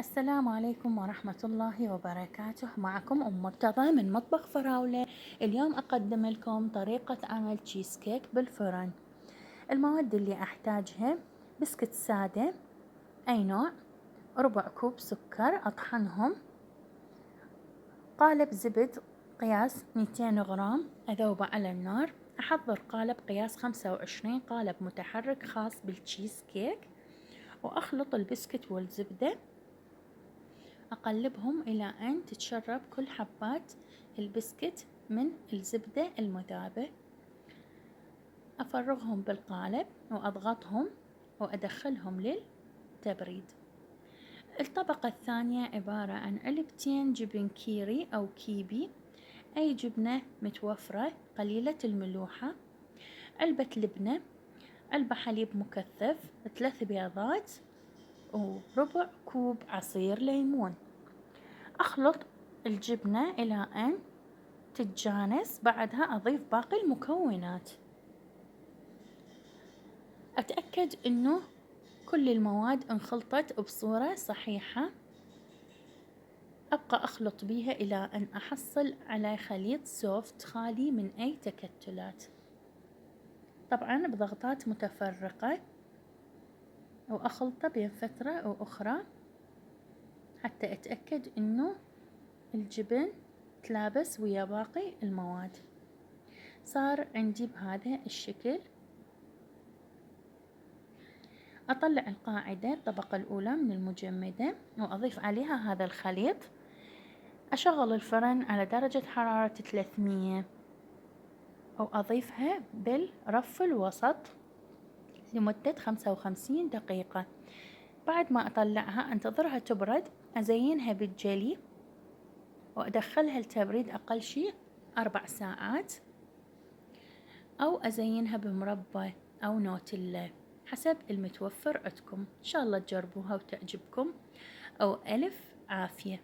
السلام عليكم ورحمة الله وبركاته. معكم أم مرتضى من مطبخ فراولة. اليوم أقدم لكم طريقة عمل تشيز كيك بالفرن. المواد اللي أحتاجها: بسكت سادة أي نوع، ربع كوب سكر أطحنهم، قالب زبد قياس 200 غرام أذوبه على النار، أحضر قالب قياس 25 قالب متحرك خاص بالتشيز كيك، وأخلط البسكت والزبدة، أقلبهم إلى أن تتشرب كل حبات البسكت من الزبدة المذابة. أفرغهم بالقالب وأضغطهم وأدخلهم للتبريد. الطبقة الثانية عبارة عن علبتين جبن كيري أو كيبي، أي جبنة متوفرة قليلة الملوحة، علبة لبنة، علبة حليب مكثف، 3 بيضات، وربع كوب عصير ليمون. أخلط الجبنة إلى أن تتجانس، بعدها أضيف باقي المكونات. أتأكد أنه كل المواد انخلطت بصورة صحيحة. أبقى أخلط بيها إلى أن أحصل على خليط سوفت خالي من أي تكتلات، طبعا بضغطات متفرقة، وأخلطه بين فترة وأخرى حتى أتأكد أنه الجبن تلابس ويا باقي المواد. صار عندي بهذا الشكل. أطلع القاعدة الطبقة الأولى من المجمدة وأضيف عليها هذا الخليط. أشغل الفرن على درجة حرارة 300 وأضيفها بالرف الوسط لمدة 55 دقيقة. بعد ما أطلعها أنتظرها تبرد، أزينها بالجلي وأدخلها التبريد أقل شيء 4 ساعات، أو أزينها بمربى أو نوتيلا حسب المتوفر عندكم. إن شاء الله تجربوها وتعجبكم، أو ألف عافية.